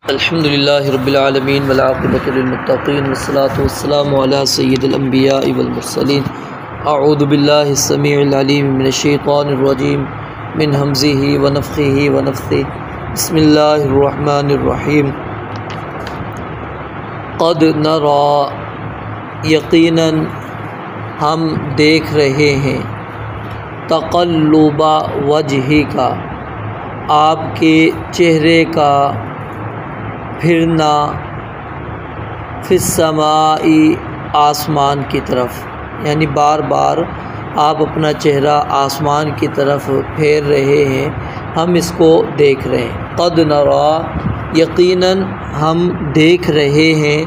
अल्हम्दुलिल्लाहि रब्बिल आलमीन वल आक़िबतु लिल मुत्तक़ीन वस्सलातु वस्सलामु अला सय्यिदिल अंबियाइ वल मुरसलीन। अऊज़ु बिल्लाहिस समीइल अलीम मिनश शैतानिर रजीम मिन हमज़िही व नफ़्ख़िही व नफ़्थिही। बिस्मिल्लाहिर रहमानिर रहीम। क़द नरा, यक़ीनन हम देख रहे हैं, तक़ल्लुबा वजहिका, आपके चेहरे का फिरना, फिस्समाई, आसमान की तरफ, यानी बार बार आप अपना चेहरा आसमान की तरफ फेर रहे हैं, हम इसको देख रहे हैं। क़द नरा, यक़ीनन हम देख रहे हैं,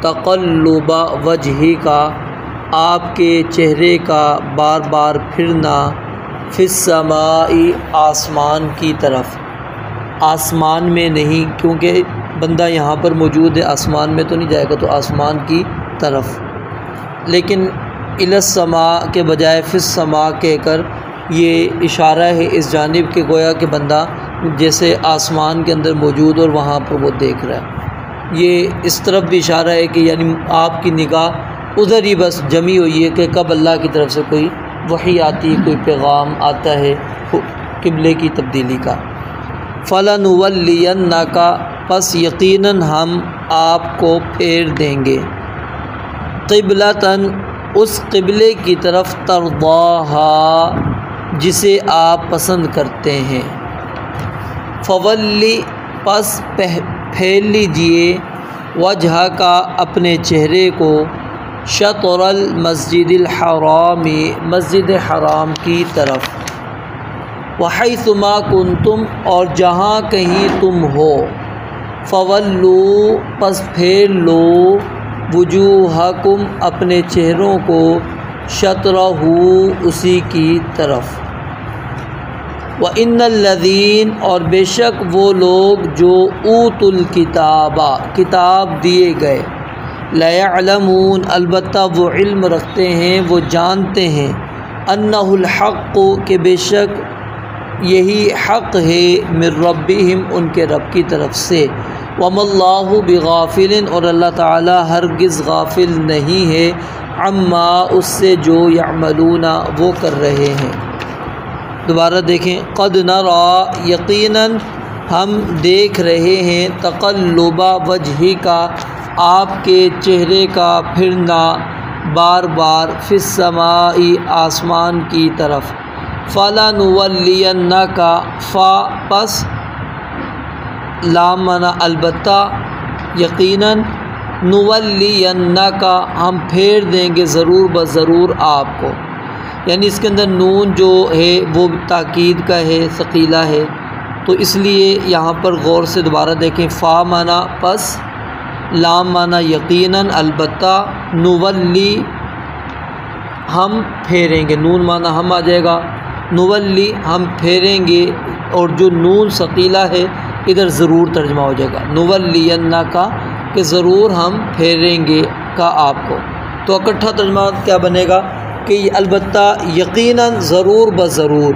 तक़ल्लुबा वजहिका, आपके चेहरे का बार बार फिरना, फिस्समाई, आसमान की तरफ। आसमान में नहीं, क्योंकि बंदा यहाँ पर मौजूद है, आसमान में तो नहीं जाएगा, तो आसमान की तरफ। लेकिन इलस्समा के बजाय फिस्समा कहकर ये इशारा है इस जानिब के, गोया कि बंदा जैसे आसमान के अंदर मौजूद और वहाँ पर वो देख रहा है। ये इस तरफ भी इशारा है कि यानी आपकी निगाह उधर ही बस जमी हुई है कि कब अल्लाह की तरफ से कोई वही आती है, कोई पैगाम आता है क़िबले की तब्दीली का। फ़लनुवल्लियन्नका, पस यकीनन हम आपको फेर देंगे, क़िबलतन, उस क़िबले की तरफ, तरदाहा, जिसे आप पसंद करते हैं। फ़वल्ली, पस फेर लीजिए, वजह का, अपने चेहरे को, शतरल मस्जिदिल हरामी, मस्जिद हराम की तरफ, वहैसुमा कुंतुम, और जहाँ कहीं तुम हो, फ़वल्लू, पस फेर लो, वुजूहकुम, अपने चेहरों को, शतरहू, उसी की तरफ। व इन्नल्लज़ीन, और बेशक वो लोग जो ऊतुल किताबा, किताब दिए गए, लयअलमून, अलबत्ता वो इल्म रखते हैं, वो जानते हैं, अन्नहुल हक़्क़ु, के बेशक यही हक़ है, मिर रब्बिहिम, उनके रब की तरफ से। वमल्लाहु बिगाफिलिन, और अल्लाह ताला हरगिज़ गाफिल नहीं है, अम्मा, उससे जो यअमलूना, वो कर रहे हैं। दोबारा देखें, क़द नरा, यक़ीनन हम देख रहे हैं, तक़ल्लुबा वजहिका, आपके चेहरे का फिरना बार बार, फिस्समाई, आसमान की तरफ। फ़लनुवल्लियन्नका, फ़ा, पस, लाम माना अलबत्ता, यकीनन, नुवल्लियन्नका, हम फेर देंगे ज़रूर ब ज़रूर आपको, यानी इसके अंदर नून जो है वो ताकीद का है, सकीला है, तो इसलिए यहाँ पर गौर से दोबारा देखें। फ़ा माना पस, लाम माना यकीनन, अलबत्ता, नुवल्ली, हम फेरेंगे, नून माना हम आ जाएगा, नुवल्ली, हम फेरेंगे, और जो नून सकीला है इधर ज़रूर तर्जमा हो जाएगा, नुवल्लियन्नका, कि ज़रूर हम फेरेंगे का आपको। तो इकट्ठा तर्जमा क्या बनेगा कि अलबत्ता, यकीनन, ज़रूर ब ज़रूर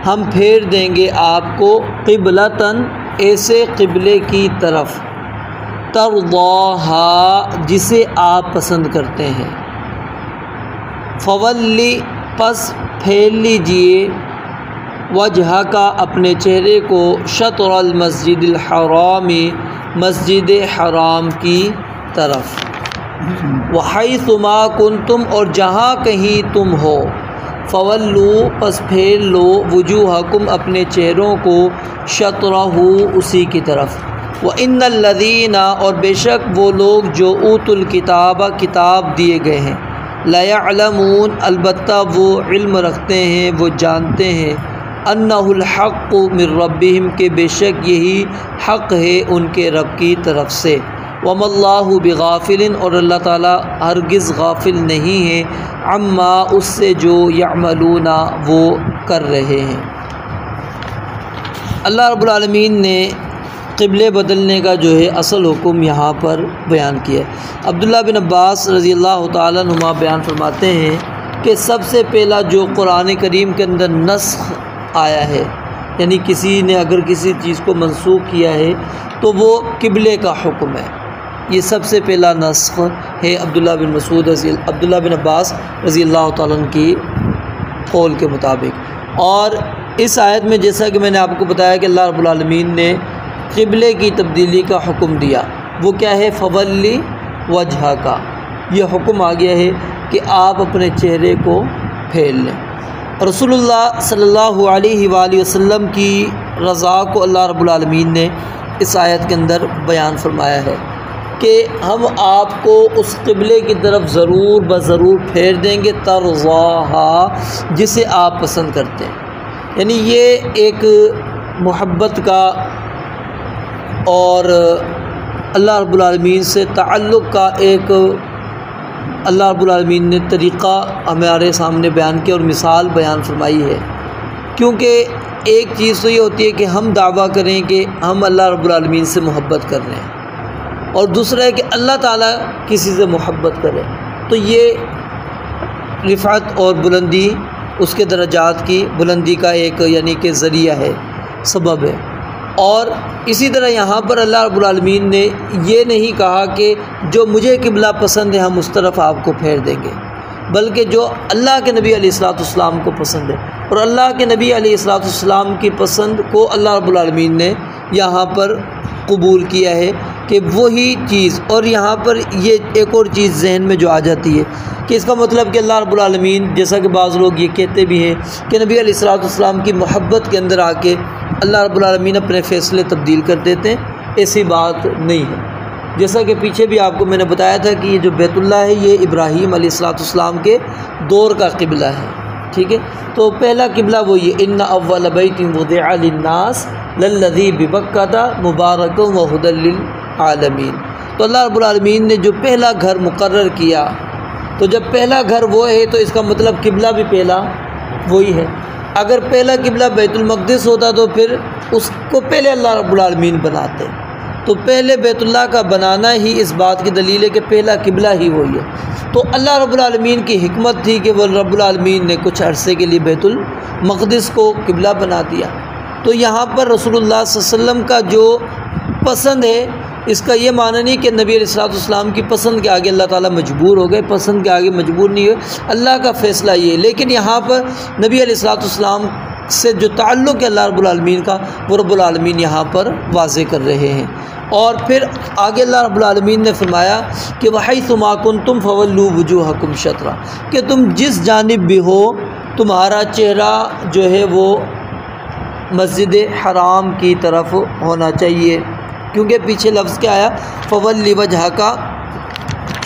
हम फेर देंगे आपको, क़िबलतन, ऐसे क़िबले की तरफ, तरदाहा, जिसे आप पसंद करते हैं। फ़वल्ली, पस फेर लीजिए, वजह का, अपने चेहरे को, शतरल मस्जिदिल हरामी, मस्जिद हराम की तरफ, वहैसुमा कुंतुम, और जहाँ कहीं तुम हो, फ़वल्लू, पस फेर लो, वुजूहकुम, अपने चेहरों को, शतरहू, उसी की तरफ। व इन्नल्लज़ीना, और बेशक वो लोग जो ऊतुल किताबा, किताब दिए गए हैं, लयअलमून, अलबत्ता वो इल्म रखते हैं, वो जानते हैं, अन्नहुल हक़्क़ु मिर रब्बिहिम, के बेशक यही हक़ है उनके रब की तरफ से। वमल्लाहु बिगाफिलिन, और अल्लाह ताला हरगिज़ गाफिल नहीं है, अम्मा, उससे जो यअमलूना, वो कर रहे हैं। अल्लाह रब्बुल आलमीन ने क़िबले बदलने का जो है असल हुक्म यहाँ पर बयान किया है। अब्दुल्लाह बिन अब्बास रज़ियल्लाहु ताला अन्हुमा बयान फरमाते हैं कि सबसे पहला जो कुरान करीम के अंदर नस्ख़ आया है यानी किसी ने अगर किसी चीज़ को मनसूख किया है तो वो क़िबले का हुक्म है। ये सबसे पहला नस्ख़ है अब्दुल्ला बिन अब्बास रज़ी अल्लाह ताला अन्हु की कौल के मुताबिक। और इस आयत में जैसा कि मैंने आपको बताया कि अल्लाह रब्बुल आलमीन ने क़िबले की तब्दीली का हुक्म दिया, वो क्या है, फ़वल्ली वजह का ये हुक्म आ गया है कि आप अपने चेहरे को फेर लें। रसूलुल्लाह सल्लल्लाहु अलैहि वसल्लम की रज़ा को अल्लाह रब्बुल आलमीन ने इस आयत के अंदर बयान फरमाया है कि हम आपको उस क़िबले की तरफ ज़रूर ज़रूर फेर देंगे तरज़ाहा, जिसे आप पसंद करते हैं। यानी ये एक मोहब्बत का और अल्लाह रब्बुल आलमीन से ताल्लुक़ का एक अल्लाह रब्बुल आलमीन ने तरीक़ा हमारे सामने बयान किया और मिसाल बयान फरमाई है। क्योंकि एक चीज़ तो ये होती है कि हम दावा करें कि हम अल्लाह रब्बुल आलमीन से मोहब्बत कर रहे हैं, और दूसरा है कि अल्लाह ताला किसी से मोहब्बत करे, तो ये रिफ़अत और बुलंदी, उसके दर्जात की बुलंदी का एक यानी कि ज़रिया है, सबब है। और इसी तरह यहाँ पर अल्लाह रब्बुल आलमीन ने ये नहीं कहा कि जो मुझे क़िबला पसंद है हम उस तरफ आपको फेर देंगे, बल्कि जो अल्लाह के नबी अलैहिस्सलाम को पसंद है और अल्लाह के नबी अलैहिस्सलाम की पसंद को अल्लाह रब्बुल आलमीन ने यहाँ पर कबूल किया है कि वही चीज़। और यहाँ पर ये एक और चीज़ जहन में जो आ जाती है कि इसका मतलब कि अल्लाह रब्बुल आलमीन, जैसा कि बाज़ लोग ये कहते भी हैं कि नबी अलैहिस्सलाम की मोहब्बत के अंदर आके अल्लाह रब्बुल आलमीन अपने फ़ैसले तब्दील कर देते हैं, ऐसी बात नहीं है। जैसा कि पीछे भी आपको मैंने बताया था कि ये जो बैतुल्लाह है ये इब्राहीम अलैहिस्सलाम के दौर का क़िबला है, ठीक है। तो पहला क़िबला वो ये इन्ना अव्वल बैतिन वुदिअ लिन्नास लल्लज़ी बिबक्कता मुबारकन व हुदल लिल आलमीन। तो अल्लाह रब्बुल आलमीन ने जो पहला घर मुकर्रर किया, तो जब पहला घर वो है तो इसका मतलब क़िबला भी पहला वही है। अगर पहला क़िबला बैतुल मक़दिस होता तो फिर उसको पहले अल्लाह रब्बुल आलमीन बनाते, तो पहले बैतुल्लाह का बनाना ही इस बात की दलील है कि पहला क़िबला ही वही है। तो अल्लाह रब्बुल आलमीन की हिकमत थी कि वह रब्बुल आलमीन ने कुछ अरसे के लिए बैतुल मक़दिस को क़िबला बना दिया। तो यहाँ पर रसूलुल्लाह सल्लल्लाहु अलैहि वसल्लम का जो पसंद है, इसका ये माना नहीं कि नबी अलैहिस्सलाम की पसंद के आगे अल्लाह ताला मजबूर हो गए, पसंद के आगे मजबूर नहीं हुए, अल्लाह का फ़ैसला ये है। लेकिन यहाँ पर नबी अलैहिस्सलाम से जो ताल्लुक़ है अल्लाह रब्बुल आलमीन का, वो रब्बुल आलमीन यहाँ पर वाज़े कर रहे हैं। और फिर आगे अल्लाह रब्बुल आलमीन ने फरमाया कि वहैसुमा कुंतुम फवल्लू वुजूहकुम शत्रा, कि तुम जिस जानिब भी हो तुम्हारा चेहरा जो है वो मस्जिद हराम की तरफ होना चाहिए। क्योंकि पीछे लफ्ज़ क्या आया, फ़वल्ली वजहका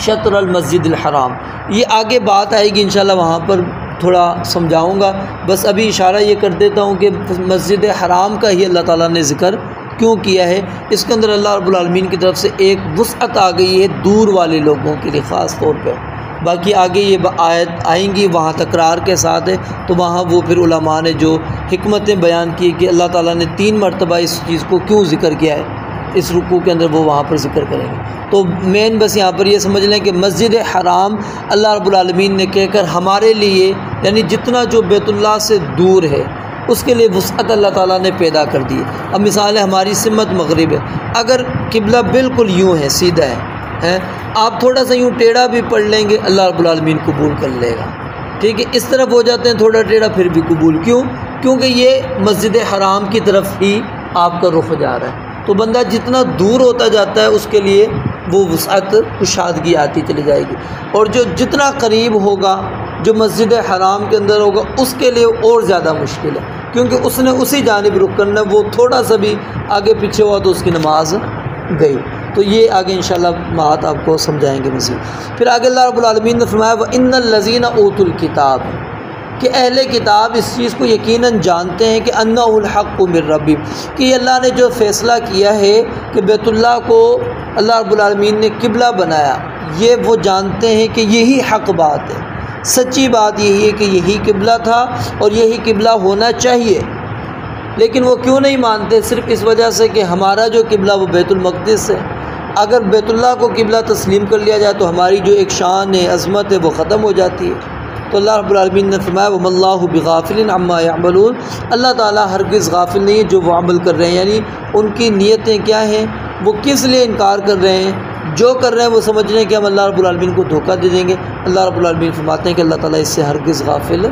शत्रल मस्जिदिल हराम। ये आगे बात आएगी इंशाल्लाह, वहाँ पर थोड़ा समझाऊँगा। बस अभी इशारा ये कर देता हूँ कि मस्जिद हराम का ही अल्लाह ताला ने ज़िक्र क्यों किया है। इसके अंदर अल्लाह रब्बुल आलमीन की तरफ से एक वुसअत आ गई है दूर वाले लोगों के लिए ख़ास तौर पर। बाकी आगे ये आयत आएंगी वहाँ तकरार के साथ है, तो वहाँ वो फिर उलमा ने जो हिकमतें बयान की कि अल्लाह ताला ने 3 मरतबा इस चीज़ को क्यों ज़िक्र किया है इस रुकू के अंदर, वो वहाँ पर ज़िक्र करेंगे। तो मेन बस यहाँ पर ये समझ लें कि मस्जिद हराम अल्लाह रब्बुल आलमीन ने कहकर हमारे लिए, यानी जितना जो बैतुल्लाह से दूर है उसके लिए वुसअत अल्लाह ताला ने पैदा कर दी। अब मिसाल है हमारी सिमत मगरिब है, अगर क़िबला बिल्कुल यूँ है, सीधा है, आप थोड़ा सा यूँ टेढ़ा भी पढ़ लेंगे अल्लाह रब्बुल आलमीन कबूल कर लेगा, ठीक है। इस तरफ हो जाते हैं थोड़ा टेढ़ा फिर भी कबूल, क्यों? क्योंकि ये मस्जिद हराम की तरफ ही आपका रुख जा रहा है। तो बंदा जितना दूर होता जाता है उसके लिए वो वुसअत कुशादगी आती चली जाएगी, और जो जितना करीब होगा, जो मस्जिद हराम के अंदर होगा, उसके लिए और ज़्यादा मुश्किल है, क्योंकि उसने उसी जानिब रुख करना, वो थोड़ा सा भी आगे पीछे हुआ तो उसकी नमाज गई। तो ये आगे इंशाल्लाह बात आपको समझाएंगे मज़ीद। फिर आगे अल्लाह रब्बुल आलमीन ने फरमाया व इन्नल लज़ीना ऊतुल किताब, कि अहले किताब इस चीज़ को यकीनन जानते हैं कि अन्नहुल हक़्क़ु मिर रब्बिहिम, कि अल्लाह ने जो फ़ैसला किया है कि बैतुल्लाह को अल्लाह रब्बुल आलमीन ने क़िबला बनाया, ये वो जानते हैं कि यही हक़ बात है, सच्ची बात यही है कि यही क़िबला था और यही क़िबला होना चाहिए। लेकिन वो क्यों नहीं मानते? सिर्फ़ इस वजह से कि हमारा जो क़िबला वो बैतुल मक़दिस है। अगर बैतुल्लाह को क़िबला तस्लीम कर लिया जाए तो हमारी जो एक शान है, अज़मत है, वो ख़त्म हो जाती है। तो अल्लाह रब्बुल आलमीन ने फरमाया वमल्लाहु बिगाफिलिन अम्मा यअमलून, अल्लाह ताला हरगिज़ गाफिल नहीं है जो वो अमल कर रहे हैं। यानी उनकी नीयतें क्या हैं, वो किस लिए इनकार कर रहे हैं, जो कर रहे हैं वो समझ रहे हैं कि हम अल्लाह रब्बुल आलमीन को धोखा दे देंगे। अल्लाह रब्बुल आलमीन फरमाते हैं कि अल्लाह ताला इससे हरगिज़ गाफिल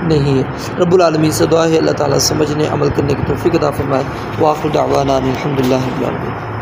नहीं है। रब्बुल आलमीन से दुआ है अल्लाह ताला समझने अमल करने की तौफीक अता फरमाए। व आखिर दावाना अनिल हम्दुलिल्लाहि रब्बिल आलमीन।